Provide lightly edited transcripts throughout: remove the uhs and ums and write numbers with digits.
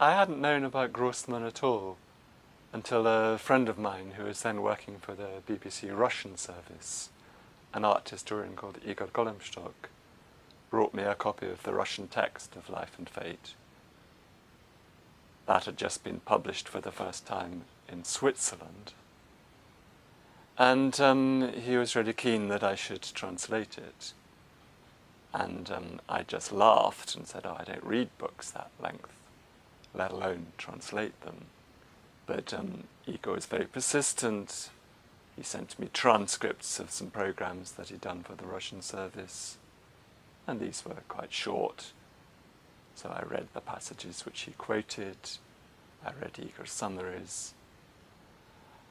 I hadn't known about Grossman at all until a friend of mine who was then working for the BBC Russian service, an art historian called Igor Golemstok, brought me a copy of the Russian text of Life and Fate. That had just been published for the first time in Switzerland. And he was really keen that I should translate it. And I just laughed and said, oh, I don't read books that length, let alone translate them. But Igor was very persistent. He sent me transcripts of some programs that he'd done for the Russian service. And these were quite short. So I read the passages which he quoted. I read Igor's summaries.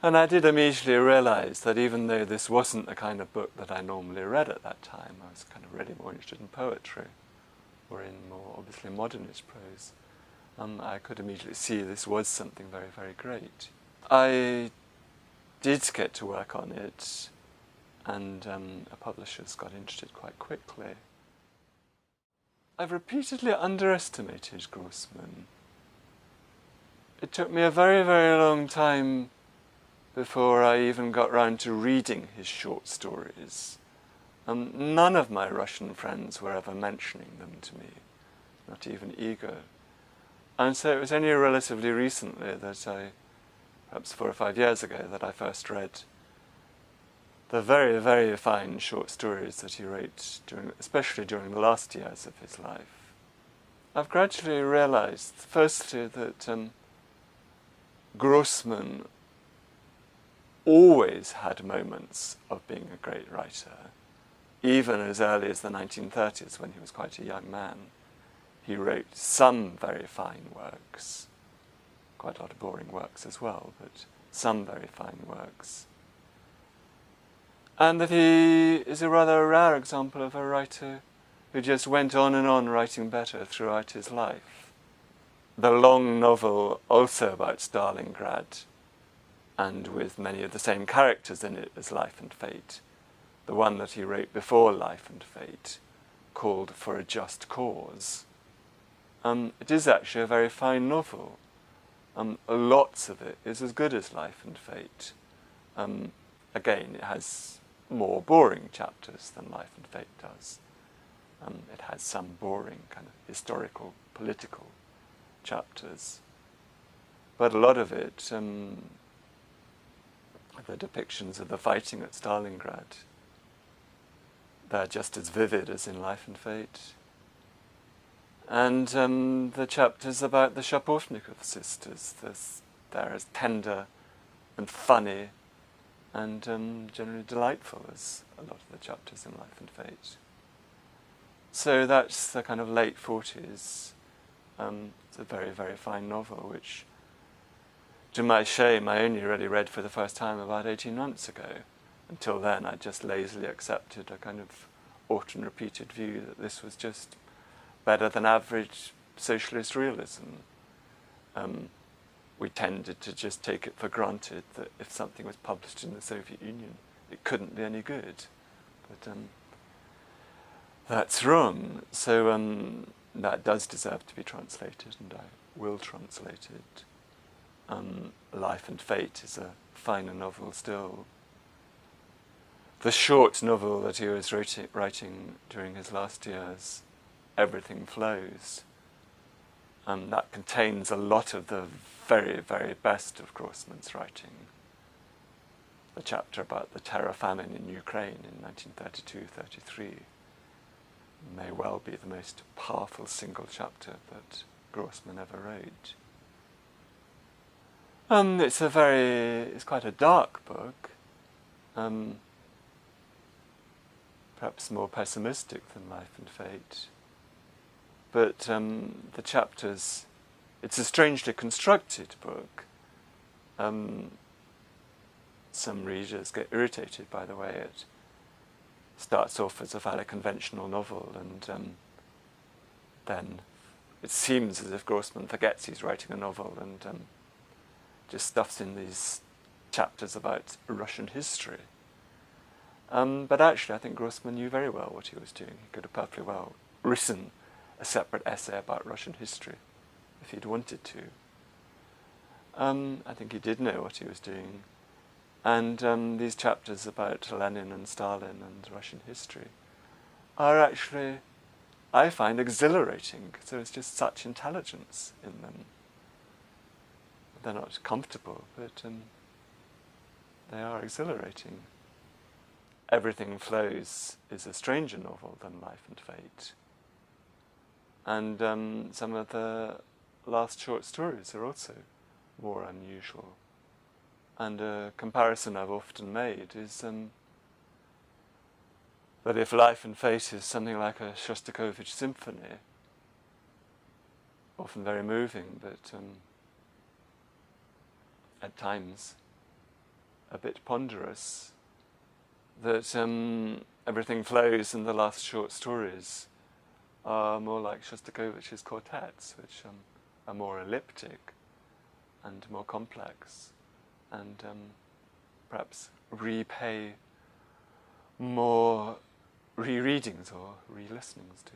And I did immediately realize that even though this wasn't the kind of book that I normally read at that time, I was kind of really more interested in poetry, or in more obviously modernist prose, I could immediately see this was something very, very great. I did get to work on it, and publishers got interested quite quickly. I've repeatedly underestimated Grossman. It took me a very, very long time before I even got round to reading his short stories. None of my Russian friends were ever mentioning them to me, not even Igor. And so it was only relatively recently that perhaps 4 or 5 years ago, that I first read the very, very fine short stories that he wrote, especially during the last years of his life. I've gradually realized, firstly, that Grossman always had moments of being a great writer, even as early as the 1930s, when he was quite a young man. He wrote some very fine works, quite a lot of boring works as well, but some very fine works. And that he is a rather rare example of a writer who just went on and on writing better throughout his life. The long novel, also about Stalingrad, and with many of the same characters in it as Life and Fate, the one that he wrote before Life and Fate, called For a Just Cause. It is actually a very fine novel. Lots of it is as good as Life and Fate. Again, it has more boring chapters than Life and Fate does. It has some boring kind of historical, political chapters. But a lot of it, the depictions of the fighting at Stalingrad, they're just as vivid as in Life and Fate. And the chapters about the Shapovalov sisters, they're as tender and funny and generally delightful as a lot of the chapters in Life and Fate. So that's the kind of late 40s. It's a very, very fine novel, which, to my shame, I only really read for the first time about 18 months ago. Until then, I just lazily accepted a kind of often repeated view that this was just better than average socialist realism. We tended to just take it for granted that if something was published in the Soviet Union, it couldn't be any good. But that's wrong. So that does deserve to be translated, and I will translate it. Life and Fate is a finer novel still. The short novel that he was writing during his last years, Everything Flows, that contains a lot of the very, very best of Grossman's writing. The chapter about the terror famine in Ukraine in 1932-33 may well be the most powerful single chapter that Grossman ever wrote. It's quite a dark book, perhaps more pessimistic than Life and Fate. But the chapters, it's a strangely constructed book. Some readers get irritated by the way it starts off as a fairly conventional novel, and then it seems as if Grossman forgets he's writing a novel and just stuffs in these chapters about Russian history. But actually, I think Grossman knew very well what he was doing. He could have perfectly well written a separate essay about Russian history if he'd wanted to. I think he did know what he was doing. And these chapters about Lenin and Stalin and Russian history are actually, I find, exhilarating. So there's just such intelligence in them. They're not comfortable, but they are exhilarating. Everything Flows is a stranger novel than Life and Fate. And some of the last short stories are also more unusual. And a comparison I've often made is that if Life and Fate is something like a Shostakovich symphony, often very moving, but at times a bit ponderous, that Everything Flows and the last short stories are more like Shostakovich's quartets, which are more elliptic and more complex, and perhaps repay more rereadings or re-listenings to.